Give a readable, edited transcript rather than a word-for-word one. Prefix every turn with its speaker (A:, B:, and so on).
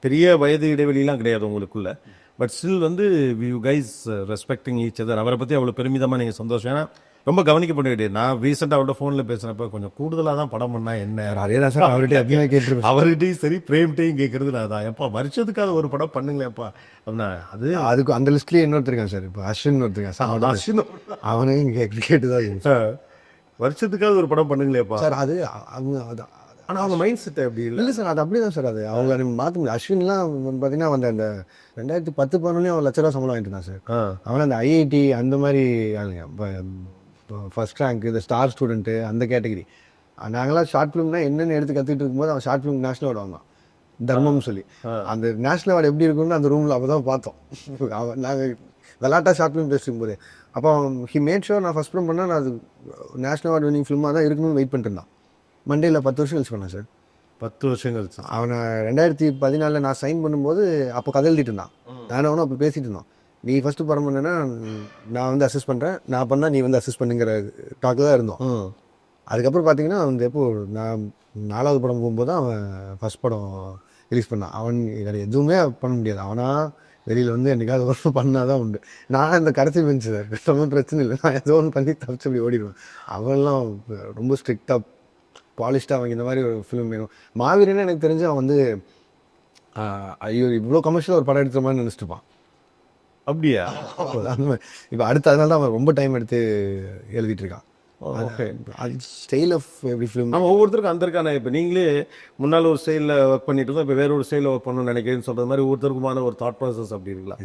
A: பெரிய வயது இடைவெளிலாம் கிடையாது உங்களுக்குள்ள. பட் ஸ்டில் வந்து you guys respecting each other. அவரை பற்றி அவ்வளோ பெருமிதமாக நீங்கள் சந்தோஷம். ஏன்னா ரொம்ப கவனிக்கப்பட வேண்டியது. நான் ரீசெண்டாக அவரோட ஃபோனில் பேசுனப்ப கொஞ்சம் கூடுதலாக தான் படம் பண்ணா என்ன,
B: அதே தான் சார் அவர்கிட்ட அதிகமாக கேட்டுருப்பேன்.
A: அவர்கிட்டையும் சரி பிரேம்கிட்டையும் கேட்கறது நான் தான். எப்பா வருஷத்துக்காக ஒரு படம் பண்ணுங்களேப்பா அப்படின்னா அது
B: அதுக்கு அந்த லிஸ்ட்லேயே இன்னொருத்தர் இருக்கான் சார், இப்போ அஸ்வின் ஒருத்தருக்கான் சார்,
A: அஸ்வின்
B: அவனையும் கேட்டு தான் இருக்கு.
A: வருஷத்துக்காக ஒரு படம் பண்ணுங்களேப்பா
B: சார். அது அவங்க
A: ஆனால் அவங்க மைண்ட் செட் அப்படி இல்லை.
B: இல்லை சார், அது அப்படியே தான் சார். அது அவங்க மாற்ற முடியும். அஸ்வின்லாம் பார்த்தீங்கன்னா வந்து அந்த 2010-11 அவன் லட்ச ரூபா சம்பளம் வாங்கிட்டு இருந்தான் சார். அவன் அந்த ஐஐடி அந்த மாதிரி ஆளுங்க, ஃபர்ஸ்ட் ரேங்க், இந்த ஸ்டார் ஸ்டூடெண்ட்டு அந்த கேட்டகரி. நாங்களாம் ஷார்ட் ஃபிலிம்னா என்னென்னு எடுத்து கற்றுக்கிட்டு இருக்கும்போது அவன் ஷார்ட் ஃபிலிம் நேஷனல் அவார்டு வாங்கினான், தர்மம்னு சொல்லி. அந்த நேஷனல் அவார்டு எப்படி இருக்குன்னு அந்த ரூமில் அப்போ தான் பார்த்தோம். அவன் நாங்கள் விளாட்டா ஷார்ட் ஃபிலிம் பேசிக்கும் போது அப்போ ஹி மேட் ஷோர் நான் ஃபஸ்ட் ஃபிலிம் பண்ணால் நான் அது நேஷனல் அவார்டு வினிங் ஃபிலிமாக தான் இருக்கணும்னு வெயிட் பண்ணிட்டு இருந்தான். மண்டேல 10 வருஷம் கழிச்சு பண்ணேன் சார்.
A: 10 வருஷம் கழிச்சு.
B: அவனை 2014 நான் சைன் பண்ணும்போது அப்போ கதை எழுதிட்டு இருந்தான். நானும் அவனும் அப்போ பேசிகிட்டு இருந்தோம். நீ ஃபஸ்ட்டு படம் பண்ணேன்னா நான் வந்து அசஸ் பண்ணுறேன், நான் பண்ணால் நீ வந்து அசஸ் பண்ணுங்கிற டாக்கில் தான் இருந்தோம். அதுக்கப்புறம் பார்த்தீங்கன்னா வந்து எப்போ நான் 4வது படம் போகும்போது தான் அவன் ஃபஸ்ட் படம் ரிலீஸ் பண்ணான். அவன் வேறு எதுவுமே பண்ண முடியாது. அவனாக வெளியில் வந்து என்றைக்காவது ஒர்க் பண்ணால் தான் உண்டு. நான் இந்த கடைசி பெஞ்சு சார், ஒன்றும் பிரச்சனை இல்லை, நான் ஏதோ ஒன்று பண்ணி தப்பிச்சு அப்படி ஓடிடுவேன். அவன்லாம் ரொம்ப ஸ்ட்ரிக்டாக பாலிஷ்டாக அவங்க இந்த மாதிரி ஒரு ஃபிலிம் வேணும். மாவீரன்னு எனக்கு தெரிஞ்சு அவன் வந்து ஐயோ இவ்வளோ கமர்ஷியலாக ஒரு படம் எடுக்கிற மாதிரி நினச்சிட்டுப்பான்.
A: அப்படியா?
B: அந்த மாதிரி இப்போ அடுத்து அதனால தான் அவன் ரொம்ப டைம் எடுத்து எழுதிட்டு இருக்கான்.
A: ஓகே.
B: அது ஸ்டைல் ஆஃப் எவ்ரி ஃபிலிம்.
A: நம்ம ஒவ்வொருத்தருக்கும் அந்த இருக்கானே. இப்போ நீங்களே முன்னால் ஒரு ஸ்டைலில் ஒர்க் பண்ணிட்டு இருந்தோம், இப்போ வேற ஒரு ஸ்டைலில் ஒர்க் பண்ணணும்னு நினைக்கிறேன்னு சொல்கிறது மாதிரி ஒவ்வொருத்தருக்குமான ஒரு தாட் ப்ராசஸ் அப்படி இருக்கலாம்.